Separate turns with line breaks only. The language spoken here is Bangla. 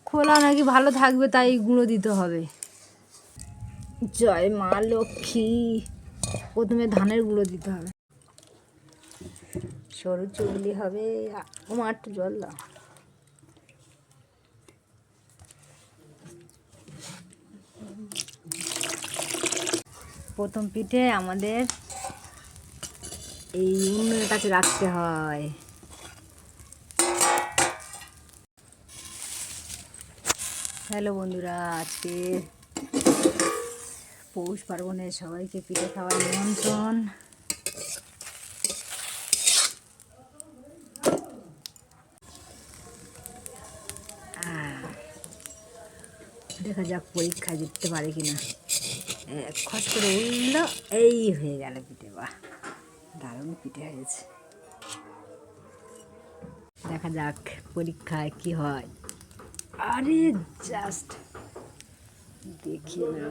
খোলা নাকি ভালো থাকবে, তাই গুঁড়ো দিতে হবে। জয় মা লক্ষ্মী। প্রথমে ধানের গুঁড়ো দিতে হবে, সরু চুগলি হবে। আমার একটু জল দাও। প্রথম পিঠে আমাদের এই উনুনের কাছে রাখতে হয়। হ্যালো বন্ধুরা, আজকে পৌষ পার্বণে সবাইকে পিঠে খাওয়ার নিমন্ত্রণ। দেখা যাক পরীক্ষায় জিততে পারে কিনা। খস করে উঠলো, এই হয়ে গেল পিঠে। বাহ, দারুণ পিঠে হয়েছে। দেখা যাক পরীক্ষায় কি হয়। আরে জাস্ট দেখি না।